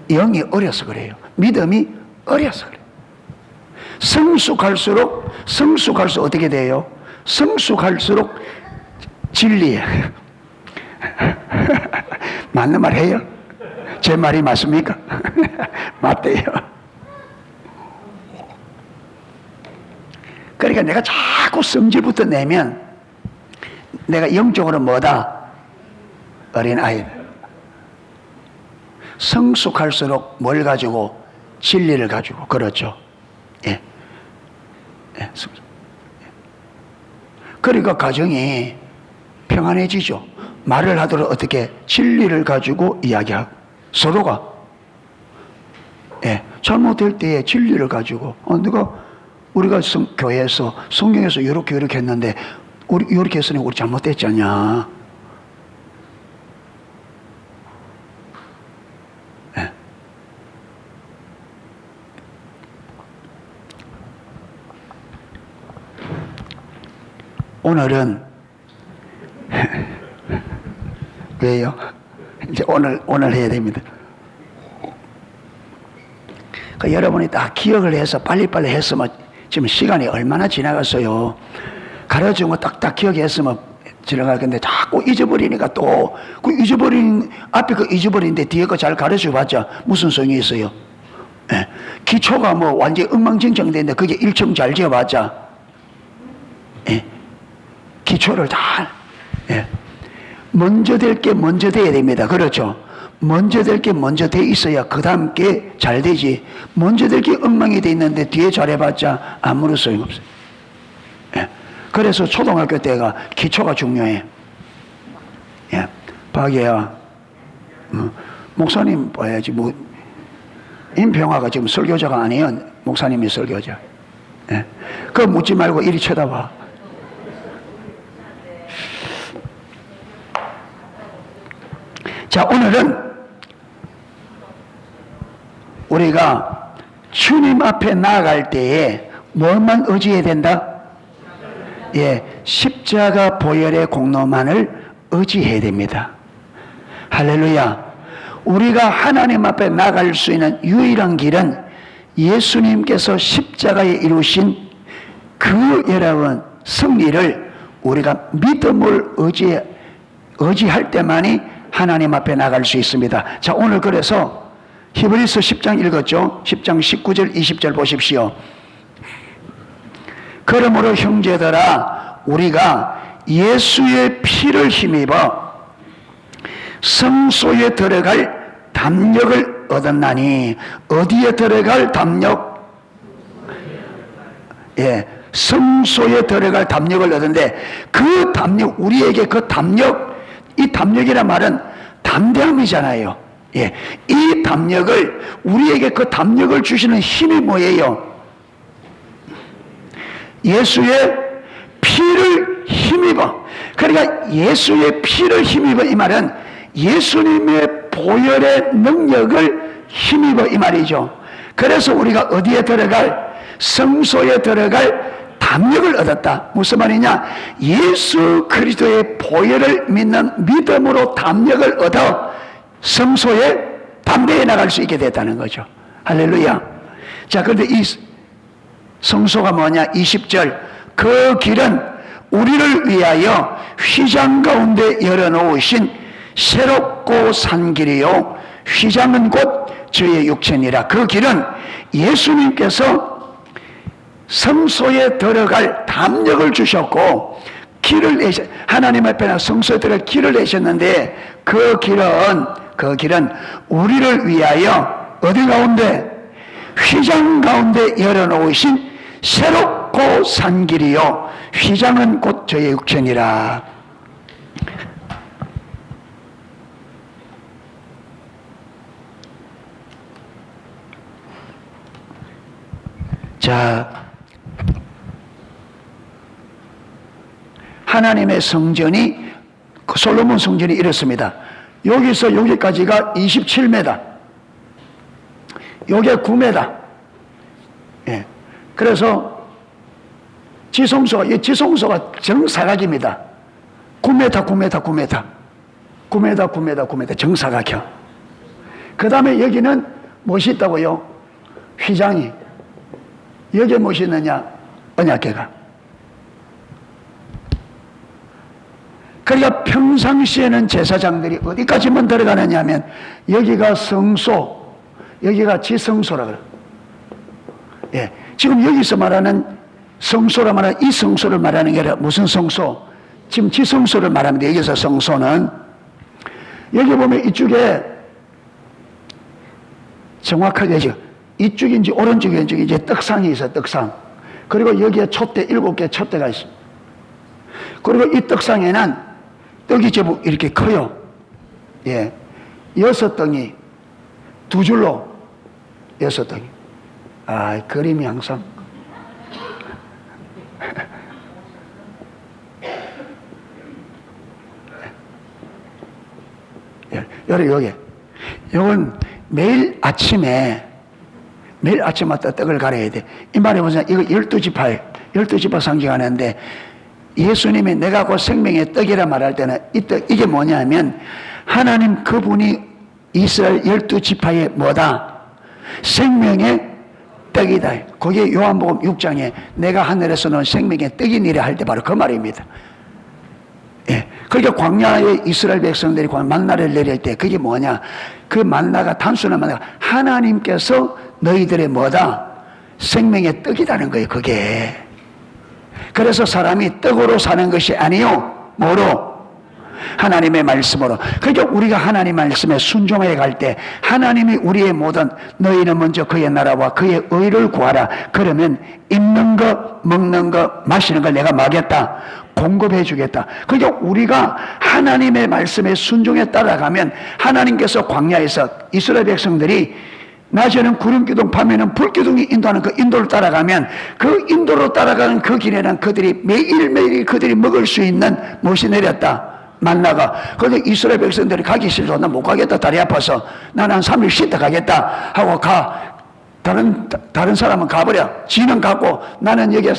영이 어려서 그래요. 믿음이 어려서 그래요. 성숙할수록 어떻게 돼요? 성숙할수록 진리에 맞는 말 해요? 제 말이 맞습니까? 맞대요. 그러니까 내가 자꾸 성질부터 내면 내가 영적으로 뭐다? 어린아이다. 성숙할수록 뭘 가지고? 진리를 가지고. 그렇죠. 예. 예. 그러니까 가정이 평안해지죠. 말을 하도록 어떻게? 진리를 가지고 이야기하고 서로가, 예, 잘못될 때에 진리를 가지고 내가 우리가 교회에서 성경에서 이렇게 했는데 우리 이렇게 했으니 우리 잘못됐지 않냐? 예. 오늘은 왜요? 이제 오늘 해야 됩니다. 그 여러분이 딱 기억을 해서 빨리빨리 했으면 지금 시간이 얼마나 지나갔어요. 가르쳐준 거 딱딱 기억했으면 지나갈 건데 자꾸 잊어버리니까 또 그 잊어버린 앞에 그 잊어버리는데 뒤에 거 잘 가르쳐봤자 무슨 소용이 있어요? 예. 기초가 뭐 완전 엉망진창되는데 그게 일청 잘 지어봤자, 예. 기초를 잘, 예. 먼저 될 게 먼저 돼야 됩니다. 그렇죠? 먼저 될 게 먼저 돼 있어야 그 다음 게 잘 되지. 먼저 될 게 엉망이 돼 있는데 뒤에 잘해봤자 아무런 소용없어요. 예. 그래서 초등학교 때가 기초가 중요해. 예. 박예야, 목사님 봐야지. 뭐 임평화가 지금 설교자가 아니에요. 목사님이 설교자. 예. 그거 묻지 말고 이리 쳐다봐. 자, 오늘은 우리가 주님 앞에 나아갈 때에 뭐만 의지해야 된다? 예, 십자가 보혈의 공로만을 의지해야 됩니다. 할렐루야. 우리가 하나님 앞에 나아갈 수 있는 유일한 길은 예수님께서 십자가에 이루신 그 여러분 승리를 우리가 믿음을 의지할 때만이 하나님 앞에 나갈 수 있습니다. 자, 오늘 그래서 히브리서 10장 읽었죠? 10장 19절 20절 보십시오. 그러므로 형제들아 우리가 예수의 피를 힘입어 성소에 들어갈 담력을 얻었나니. 어디에 들어갈 담력? 예, 성소에 들어갈 담력을 얻었는데 그 담력, 우리에게 그 담력, 이 담력이란 말은 담대함이잖아요. 예, 이 담력을, 우리에게 그 담력을 주시는 힘이 뭐예요? 예수의 피를 힘입어. 그러니까 예수의 피를 힘입어 이 말은 예수님의 보혈의 능력을 힘입어 이 말이죠. 그래서 우리가 어디에 들어갈? 성소에 들어갈 담력을 얻었다. 무슨 말이냐? 예수 그리스도의 보혈을 믿는 믿음으로 담력을 얻어 성소에 담대히 나갈 수 있게 됐다는 거죠. 할렐루야. 자, 그런데 이 성소가 뭐냐? 20절. 그 길은 우리를 위하여 휘장 가운데 열어놓으신 새롭고 산 길이요. 휘장은 곧 저의 육체니라. 그 길은 예수님께서 성소에 들어갈 담력을 주셨고 하나님 앞에나 성소에 들어갈 길을 내셨는데 그 길은 우리를 위하여 어디 가운데? 휘장 가운데 열어놓으신 새롭고 산 길이요 휘장은 곧 저의 육체니라. 자, 하나님의 성전이 솔로몬 성전이 이렇습니다. 여기서 여기까지가 27m, 요게 9m. 예. 그래서 이 지성소가 정사각입니다. 9m 정사각형. 그 다음에 여기는 무엇이 있다고요? 휘장이. 여기에 무엇이 있느냐? 언약궤가. 그러니까 평상시에는 제사장들이 어디까지만 들어가느냐 하면 여기가 성소, 여기가 지성소라 그래요. 예. 지금 여기서 말하는 성소라 말하는 이 성소를 말하는 게 아니라 무슨 성소? 지금 지성소를 말하는데 여기서 성소는 여기 보면 이쪽에 정확하게 이쪽인지 오른쪽인지 이제 떡상이 있어요. 떡상. 그리고 여기에 촛대 7개 촛대가 있습니다. 그리고 이 떡상에는 떡이 제법 이렇게 커요. 예. 6덩이, 2줄로 6덩이. 아, 그림이 항상. 여기. 이건 매일 아침마다 떡을 갈아야 돼. 이 말이 무슨, 이거 12지파 상징하는데, 예수님이 내가 곧 생명의 떡이라 말할 때는 이게 뭐냐면, 하나님 그분이 이스라엘 12지파의 뭐다? 생명의 떡이다. 거기에 요한복음 6장에 내가 하늘에서 놓은 생명의 떡이니라 할 때 바로 그 말입니다. 예. 그러니까 광야에 이스라엘 백성들이 만나를 내릴 때 그게 뭐냐? 그 만나가 단순한 만나가 하나님께서 너희들의 뭐다? 생명의 떡이라는 거예요, 그게. 그래서 사람이 떡으로 사는 것이 아니요. 뭐로? 하나님의 말씀으로. 그러니까 우리가 하나님 말씀에 순종해 갈 때 하나님이 우리의 모든 너희는 먼저 그의 나라와 그의 의를 구하라. 그러면 입는 거, 먹는 거, 마시는 걸 내가 뭐하겠다? 공급해 주겠다. 그러니까 우리가 하나님의 말씀에 순종에 따라가면 하나님께서 광야에서 이스라엘 백성들이 낮에는 구름기둥, 밤에는 불기둥이 인도하는 그 인도를 따라가면 그 인도로 따라가는 그 길에는 그들이 매일매일 그들이 먹을 수 있는 무엇이 내렸다? 만나가. 그런데 이스라엘 백성들이 가기 싫어서 나 못 가겠다. 다리 아파서 나는 한 3일 쉬다 가겠다 하고 가. 다른 사람은 가버려. 지는 가고 나는 여기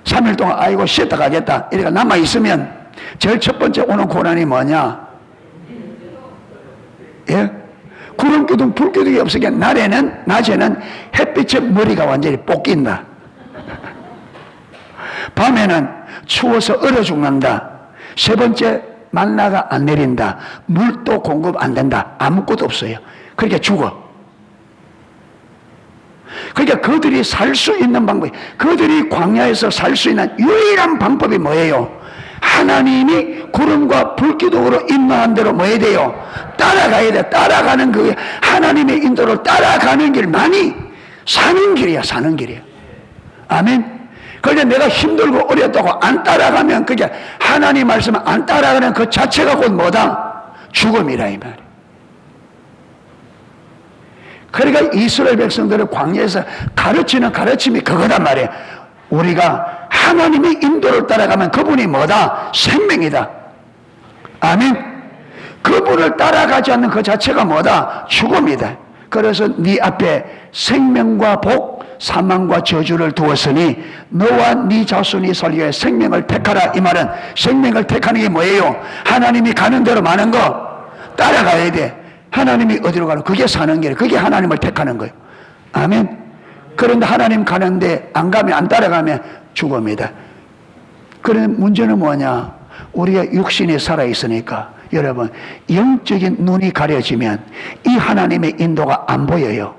3일 동안 아이고 쉬다 가겠다. 이러니까 남아있으면 제일 첫 번째 오는 고난이 뭐냐? 예? 구름기둥, 불기둥이 없으니까 낮에는 햇빛에 머리가 완전히 볶인다. 밤에는 추워서 얼어 죽는다. 세 번째, 만나가 안 내린다. 물도 공급 안 된다. 아무것도 없어요. 그러니까 죽어. 그러니까 그들이 살 수 있는 방법이, 그들이 광야에서 살 수 있는 유일한 방법이 뭐예요? 하나님이 구름과 불기둥으로 인도한 대로 뭐 해야 돼요? 따라가야 돼. 따라가는 그 하나님의 인도를 따라가는 길만이 사는 길이야. 사는 길이야. 아멘. 그런데 내가 힘들고 어렵다고 안 따라가면 그게 하나님 말씀을 안 따라가는 그 자체가 곧 뭐다? 죽음이라 이 말이야. 그러니까 이스라엘 백성들을 광야에서 가르치는 가르침이 그거단 말이에요. 우리가 하나님의 인도를 따라가면 그분이 뭐다? 생명이다. 아멘. 그분을 따라가지 않는 그 자체가 뭐다? 죽음이다. 그래서 네 앞에 생명과 복, 사망과 저주를 두었으니 너와 네 자손이 살기 위해 생명을 택하라. 이 말은 생명을 택하는 게 뭐예요? 하나님이 가는 대로 많은 거 따라가야 돼. 하나님이 어디로 가는, 그게 사는 길이에요. 그게 하나님을 택하는 거예요. 아멘. 그런데 하나님 가는데 안 가면, 안 따라가면 죽음이다. 그런데 문제는 뭐냐? 우리가 육신이 살아있으니까 여러분, 영적인 눈이 가려지면 이 하나님의 인도가 안 보여요.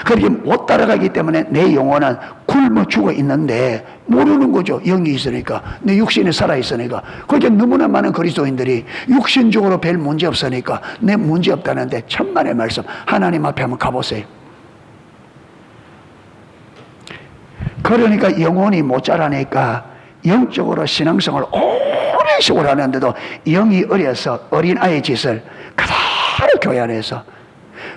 그렇게 못 따라가기 때문에 내 영혼은 굶어 죽어 있는데 모르는 거죠. 영이 있으니까, 내 육신이 살아있으니까. 그렇게 너무나 많은 그리스도인들이 육신적으로 별 문제 없으니까 내 문제 없다는데, 천만의 말씀, 하나님 앞에 한번 가보세요. 그러니까 영혼이 못 자라니까 영적으로 신앙생활을 오랜 시간을 하는데도 영이 어려서 어린아이 짓을 그대로 교회 안에서,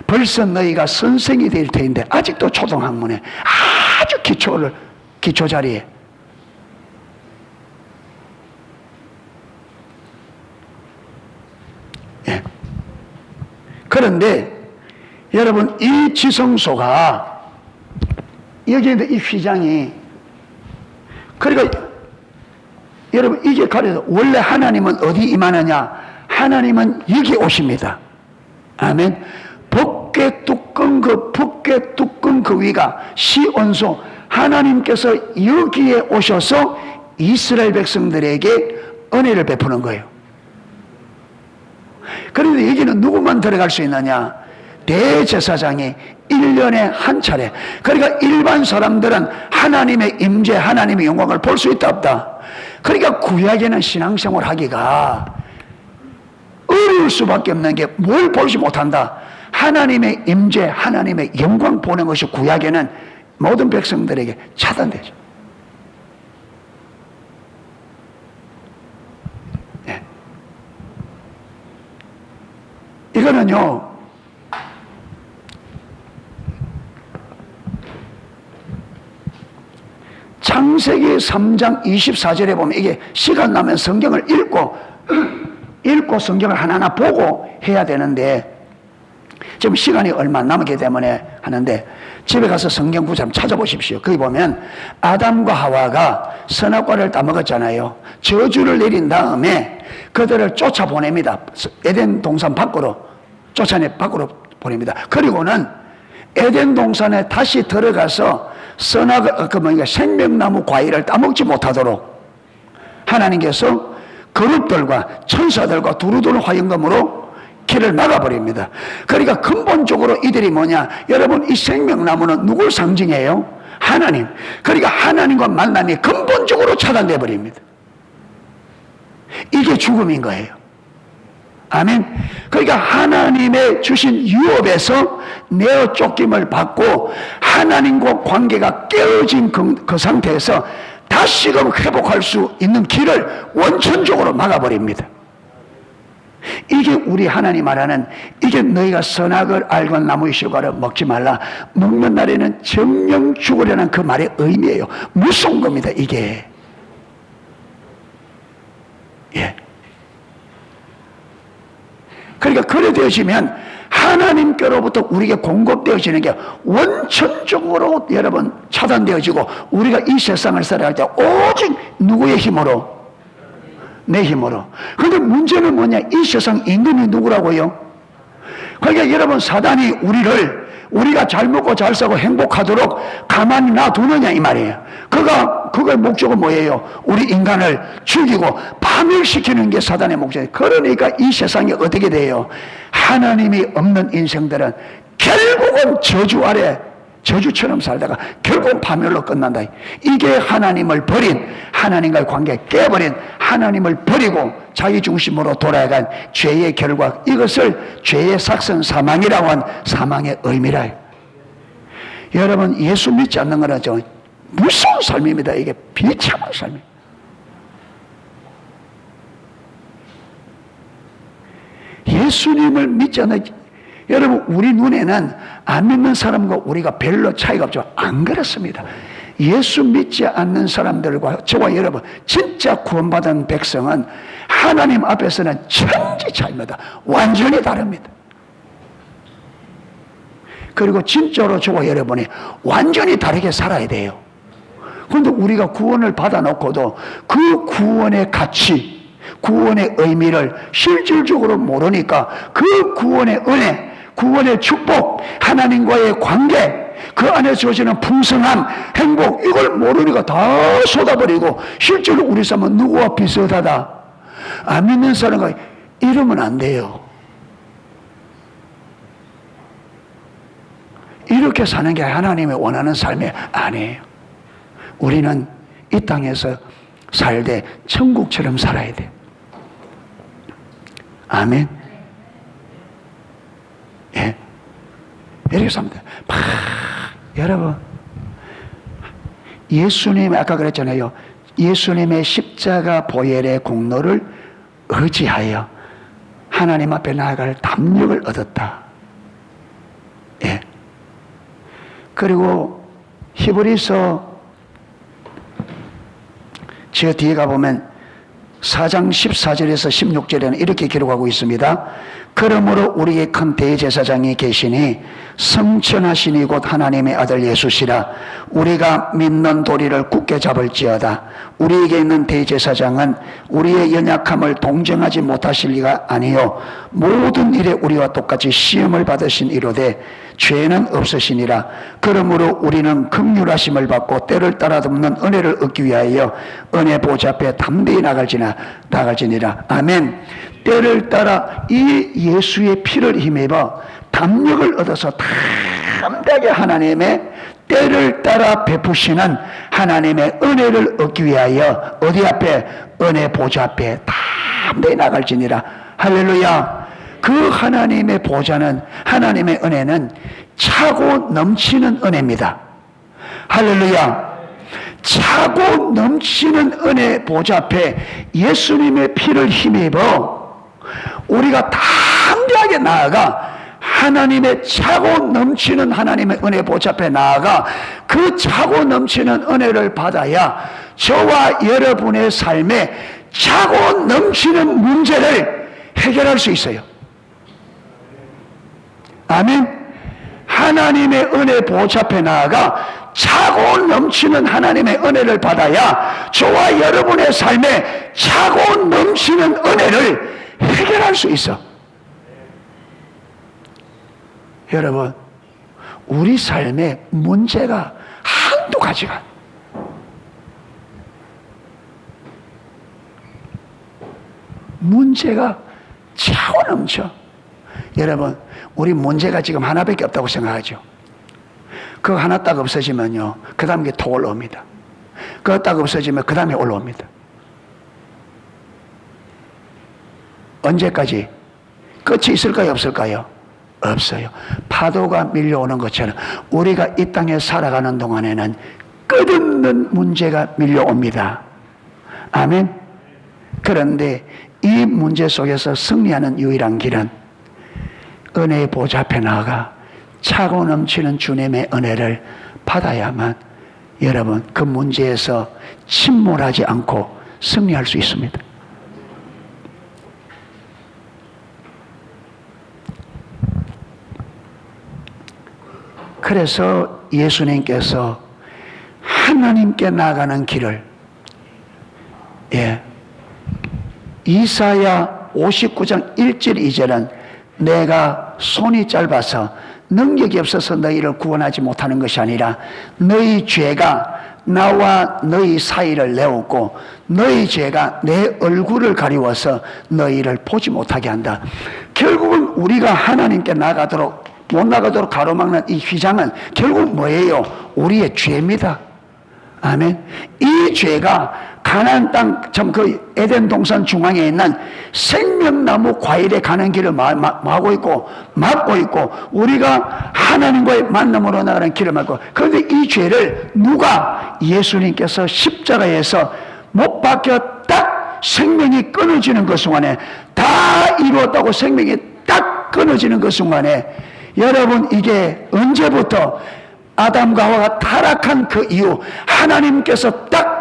벌써 너희가 선생이 될 터인데 아직도 초등학문에 아주 기초 자리에. 예. 그런데 여러분, 이 지성소가 여기 있는 이 휘장이, 그러니까 여러분, 이게 가려서 원래 하나님은 어디 임하느냐? 하나님은 여기 오십니다. 아멘. 붓게 뚜껑 그 위가 시온소, 하나님께서 여기에 오셔서 이스라엘 백성들에게 은혜를 베푸는 거예요. 그런데 여기는 누구만 들어갈 수 있느냐? 대제사장이 1년에 한 차례. 그러니까 일반 사람들은 하나님의 임재, 하나님의 영광을 볼 수 있다 없다? 그러니까 구약에는 신앙생활 하기가 어려울 수밖에 없는 게, 뭘 보지 못한다? 하나님의 임재, 하나님의 영광 보는 것이 구약에는 모든 백성들에게 차단되죠. 네. 이거는요, 창세기 3장 24절에 보면, 이게 시간 나면 성경을 읽고 성경을 하나하나 보고 해야 되는데, 지금 시간이 얼마 남았기 때문에 하는데, 집에 가서 성경 구절 찾아보십시오. 거기 보면 아담과 하와가 선악과를 따먹었잖아요. 저주를 내린 다음에 그들을 쫓아보냅니다. 에덴 동산 밖으로 밖으로 보냅니다. 그리고는 에덴 동산에 다시 들어가서 생명나무 과일을 따먹지 못하도록 하나님께서 그룹들과 천사들과 두루두루 화영검으로 길을 막아버립니다. 그러니까 근본적으로 이들이 뭐냐? 여러분, 이 생명나무는 누굴 상징해요? 하나님. 그러니까 하나님과 만남이 근본적으로 차단돼 버립니다. 이게 죽음인 거예요. 아멘. 그러니까 하나님의 주신 유업에서 내어 쫓김을 받고 하나님과 관계가 깨어진 그 상태에서 다시금 회복할 수 있는 길을 원천적으로 막아버립니다. 이게 우리 하나님 말하는, 이게 너희가 선악을 알고 나무의 실과를 먹지 말라, 먹는 날에는 정령 죽으려는 그 말의 의미예요. 무서운 겁니다, 이게. 예. 그러니까 그래 되어지면 하나님께로부터 우리에게 공급되어지는 게 원천적으로 여러분 차단되어지고, 우리가 이 세상을 살아갈 때 오직 누구의 힘으로? 내 힘으로. 그런데 문제는 뭐냐? 이 세상 임금이 누구라고요? 그러니까 여러분, 사단이 우리가 잘 먹고 잘 살고 행복하도록 가만히 놔두느냐 이 말이에요. 그거의 목적은 뭐예요? 우리 인간을 죽이고 파멸시키는 게 사단의 목적이에요. 그러니까 이 세상이 어떻게 돼요? 하나님이 없는 인생들은 결국은 저주 아래, 저주처럼 살다가 결국은 파멸로 끝난다. 이게 하나님을 버린, 하나님과의 관계 깨버린, 하나님을 버리고 자기 중심으로 돌아간 죄의 결과, 이것을 죄의 삭선 사망이라고 한 사망의 의미라. 여러분, 예수 믿지 않는 거는 좀 무서운 삶입니다. 이게 비참한 삶이에요. 예수님을 믿지 않는, 여러분, 우리 눈에는 안 믿는 사람과 우리가 별로 차이가 없죠. 안 그렇습니다. 예수 믿지 않는 사람들과 저와 여러분, 진짜 구원받은 백성은 하나님 앞에서는 천지 차이입니다. 완전히 다릅니다. 그리고 진짜로 저와 여러분이 완전히 다르게 살아야 돼요. 그런데 우리가 구원을 받아놓고도 그 구원의 가치, 구원의 의미를 실질적으로 모르니까 그 구원의 은혜, 구원의 축복, 하나님과의 관계, 그 안에 주어지는 풍성함, 행복, 이걸 모르니까 다 쏟아버리고 실제로 우리 삶은 누구와 비슷하다? 안 믿는 사람과 이러면 안 돼요. 이렇게 사는 게 하나님이 원하는 삶이 아니에요. 우리는 이 땅에서 살되 천국처럼 살아야 돼요. 아멘. 예. 이렇게 삽니다. 여러분, 예수님, 아까 그랬잖아요. 예수님의 십자가 보혈의 공로를 의지하여 하나님 앞에 나아갈 담력을 얻었다. 예. 그리고 히브리서 저 뒤에 가보면 4장 14절에서 16절에는 이렇게 기록하고 있습니다. 그러므로 우리의 큰 대제사장이 계시니 성천하시니 곧 하나님의 아들 예수시라. 우리가 믿는 도리를 굳게 잡을지어다. 우리에게 있는 대제사장은 우리의 연약함을 동정하지 못하실 리가 아니요 모든 일에 우리와 똑같이 시험을 받으신 이로되 죄는 없으시니라. 그러므로 우리는 긍휼하심을 받고 때를 따라 돕는 은혜를 얻기 위하여 은혜 보좌 앞에 담대히 나갈지니라. 아멘. 때를 따라 이 예수의 피를 힘입어 담력을 얻어서 담대하게 하나님의 때를 따라 베푸시는 하나님의 은혜를 얻기 위하여 어디 앞에? 은혜 보좌 앞에 담대히 나갈지니라. 할렐루야. 그 하나님의 보좌는, 하나님의 은혜는 차고 넘치는 은혜입니다. 할렐루야. 차고 넘치는 은혜 보좌 앞에 예수님의 피를 힘입어 우리가 담대하게 나아가 하나님의 차고 넘치는 하나님의 은혜 보좌 앞에 나아가 그 차고 넘치는 은혜를 받아야 저와 여러분의 삶에 차고 넘치는 문제를 해결할 수 있어요. 아멘. 하나님의 은혜 보좌 앞에 나아가 차고 넘치는 하나님의 은혜를 받아야 저와 여러분의 삶에 차고 넘치는 은혜를 해결할 수 있어. 여러분, 우리 삶에 문제가 한두 가지가 문제가 차고 넘쳐. 여러분, 우리 문제가 지금 하나밖에 없다고 생각하죠. 그거 하나 딱 없어지면요, 그 다음에 더 올라옵니다. 그거 딱 없어지면 그 다음에 올라옵니다. 언제까지? 끝이 있을까요? 없을까요? 없어요. 파도가 밀려오는 것처럼 우리가 이 땅에 살아가는 동안에는 끝없는 문제가 밀려옵니다. 아멘. 그런데 이 문제 속에서 승리하는 유일한 길은 은혜의 보좌 앞에 나아가 차고 넘치는 주님의 은혜를 받아야만 여러분 그 문제에서 침몰하지 않고 승리할 수 있습니다. 그래서 예수님께서 하나님께 나아가는 길을 이사야 59장 1절 2절은 내가 손이 짧아서 능력이 없어서 너희를 구원하지 못하는 것이 아니라 너희 죄가 나와 너희 사이를 내었고 너희 죄가 내 얼굴을 가리워서 너희를 보지 못하게 한다. 결국은 우리가 하나님께 나가도록 못 나가도록 가로막는 이 휘장은 결국 뭐예요? 우리의 죄입니다. 아멘. 이 죄가 가나안 땅, 참 그 에덴 동산 중앙에 있는 생명나무 과일에 가는 길을 막고 있고 우리가 하나님과의 만남으로 나가는 길을 막고, 그런데 이 죄를 누가? 예수님께서 십자가에서 못 박혀 딱 생명이 끊어지는 그 순간에, 다 이루었다고 생명이 딱 끊어지는 그 순간에, 여러분 이게 언제부터? 아담과 하와가 타락한 그 이후 하나님께서 딱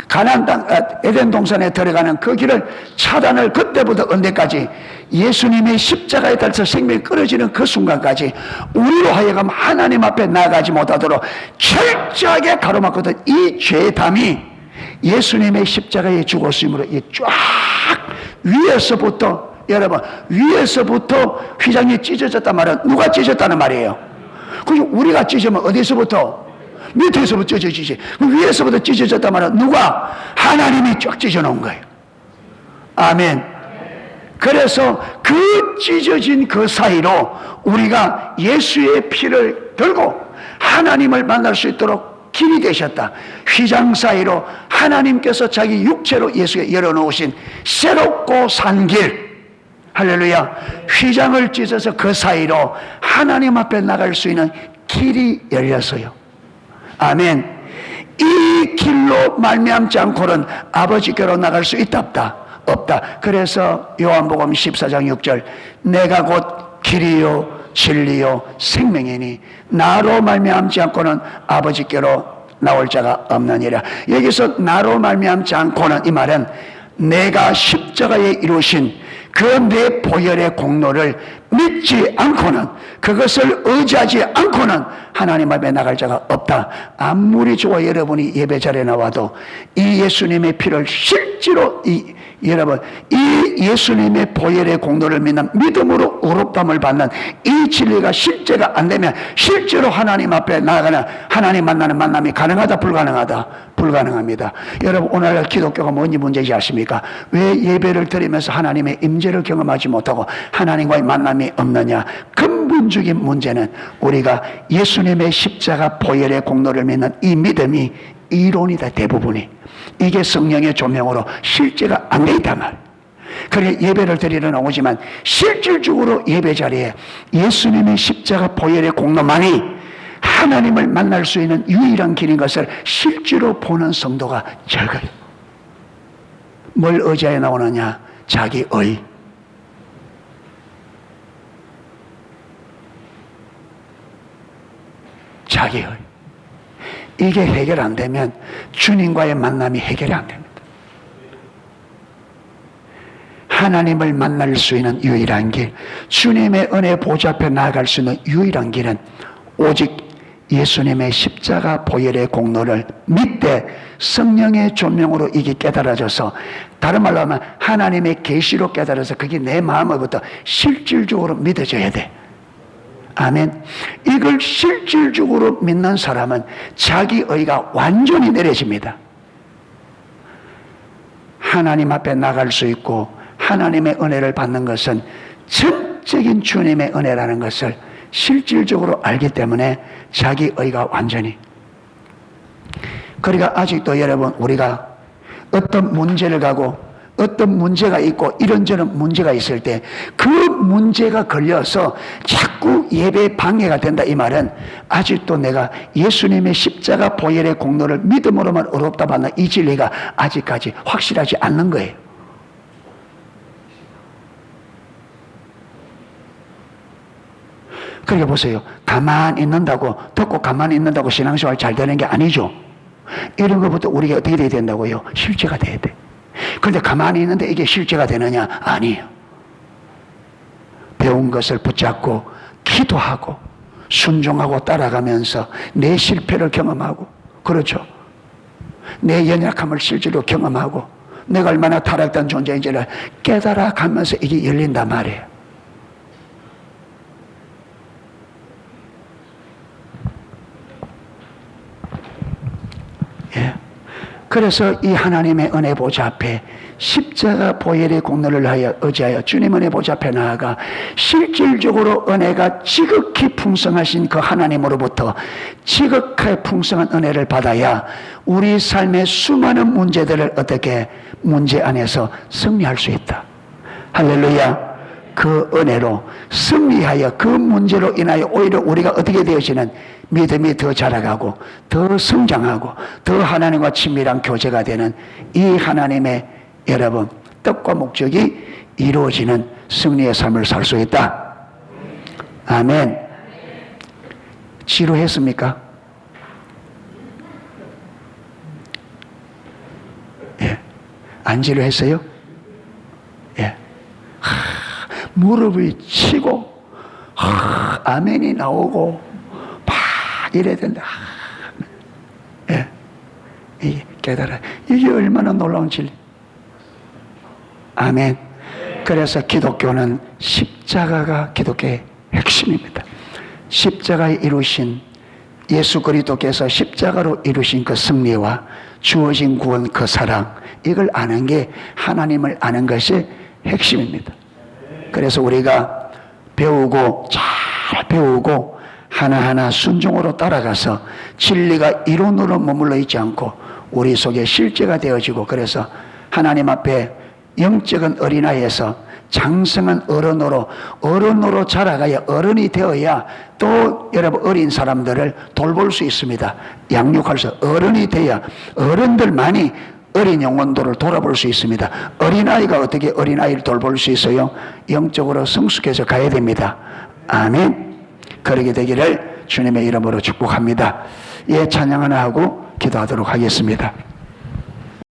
가나안 땅 에덴 동산에 들어가는 그 길을 차단을, 그때부터 언제까지? 예수님의 십자가에 달려서 생명이 끊어지는 그 순간까지 우리로 하여금 하나님 앞에 나가지 못하도록 철저하게 가로막거든. 이 죄의 담이 예수님의 십자가에 죽었으므로 이 쫙 위에서부터, 여러분 위에서부터 휘장이 찢어졌단 말은 누가 찢었다는 말이에요? 그리고 우리가 찢으면 어디서부터? 밑에서부터 찢어지지. 위에서부터 찢어졌단 말은 누가? 하나님이 쫙 찢어놓은 거예요. 아멘. 그래서 그 찢어진 그 사이로 우리가 예수의 피를 들고 하나님을 만날 수 있도록 길이 되셨다. 휘장 사이로 하나님께서 자기 육체로 예수에 열어놓으신 새롭고 산 길. 할렐루야. 휘장을 찢어서 그 사이로 하나님 앞에 나갈 수 있는 길이 열렸어요. 아멘. 이 길로 말미암지 않고는 아버지께로 나갈 수 있다 없다. 그래서 요한복음 14장 6절 내가 곧 길이요 진리요 생명이니 나로 말미암지 않고는 아버지께로 나올 자가 없느니라. 여기서 나로 말미암지 않고는 이 말은 내가 십자가에 이루신 그 내 보혈의 공로를 믿지 않고는, 그것을 의지하지 않고는 하나님 앞에 나갈 자가 없다. 아무리 저와 여러분이 예배 자리에 나와도 이 예수님의 피를 실제로 여러분 이 예수님의 보혈의 공로를 믿는 믿음으로 의롭다함을 받는 이 진리가 실제가 안 되면 실제로 하나님 앞에 나가는 하나님 만나는 만남이 가능하다 불가능하다? 불가능합니다. 여러분 오늘날 기독교가 뭔지 문제지 아십니까? 왜 예배를 드리면서 하나님의 임재를 경험하지 못하고 하나님과의 만남이 없느냐? 근본적인 문제는 우리가 예수님의 십자가 보혈의 공로를 믿는 이 믿음이 이론이다. 대부분이 이게 성령의 조명으로 실제가 안 돼 있단 말. 그래 예배를 드리러 나오지만 실질적으로 예배 자리에 예수님의 십자가 보혈의 공로만이 하나님을 만날 수 있는 유일한 길인 것을 실제로 보는 성도가 적어요. 뭘 의지하여 나오느냐? 자기의. 자기의. 이게 해결 안 되면 주님과의 만남이 해결이 안 됩니다. 하나님을 만날 수 있는 유일한 길, 주님의 은혜 보좌 앞에 나아갈 수 있는 유일한 길은 오직 예수님의 십자가 보혈의 공로를 믿되 성령의 조명으로 이게 깨달아져서, 다른 말로 하면 하나님의 계시로 깨달아서 그게 내 마음으로부터 실질적으로 믿어져야 돼. 아멘. 이걸 실질적으로 믿는 사람은 자기의가 완전히 내려집니다. 하나님 앞에 나갈 수 있고 하나님의 은혜를 받는 것은 전적인 주님의 은혜라는 것을 실질적으로 알기 때문에 자기의가 완전히. 그러니까 아직도 여러분 우리가 어떤 문제를 가고 어떤 문제가 있고 이런저런 문제가 있을 때 그 문제가 걸려서 자꾸 예배 방해가 된다, 이 말은 아직도 내가 예수님의 십자가 보혈의 공로를 믿음으로만 의롭다 받는 이 진리가 아직까지 확실하지 않는 거예요. 그러니까 보세요. 가만히 있는다고, 듣고 가만히 있는다고 신앙생활 잘 되는 게 아니죠. 이런 것부터 우리가 어떻게 돼야 된다고요? 실제가 돼야 돼. 그런데 가만히 있는데 이게 실제가 되느냐? 아니에요. 배운 것을 붙잡고 기도하고 순종하고 따라가면서 내 실패를 경험하고, 그렇죠, 내 연약함을 실제로 경험하고 내가 얼마나 타락된 존재인지를 깨달아 가면서 이게 열린단 말이에요. 예. 그래서 이 하나님의 은혜 보좌 앞에 십자가 보혈의 공로를 하여 의지하여 주님 은혜 보좌 앞에 나아가 실질적으로 은혜가 지극히 풍성하신 그 하나님으로부터 지극하게 풍성한 은혜를 받아야 우리 삶의 수많은 문제들을 어떻게 문제 안에서 승리할 수 있다. 할렐루야. 그 은혜로 승리하여 그 문제로 인하여 오히려 우리가 어떻게 되어지는 믿음이 더 자라가고 더 성장하고 더 하나님과 친밀한 교제가 되는 이 하나님의 여러분 뜻과 목적이 이루어지는 승리의 삶을 살 수 있다. 아멘. 지루했습니까? 예. 안 지루했어요? 예. 무릎을 치고 아멘이 나오고 막 이래야 된다. 예. 이게 깨달아. 이게 얼마나 놀라운 진리. 아멘. 그래서 기독교는 십자가가 기독교의 핵심입니다. 십자가에 이루신 예수 그리스도께서 십자가로 이루신 그 승리와 주어진 구원, 그 사랑, 이걸 아는 게 하나님을 아는 것이 핵심입니다. 그래서 우리가 배우고 잘 배우고 하나하나 순종으로 따라가서 진리가 이론으로 머물러 있지 않고 우리 속에 실제가 되어지고, 그래서 하나님 앞에 영적인 어린아이에서 장성한 어른으로 자라가야, 어른이 되어야 또 여러분 어린 사람들을 돌볼 수 있습니다. 양육할 수, 어른이 돼야 어른들만이 어린 영혼들을 돌아볼 수 있습니다. 어린아이가 어떻게 어린아이를 돌볼 수 있어요? 영적으로 성숙해서 가야 됩니다. 아멘. 그러게 되기를 주님의 이름으로 축복합니다. 예, 찬양 하나 하고 기도하도록 하겠습니다.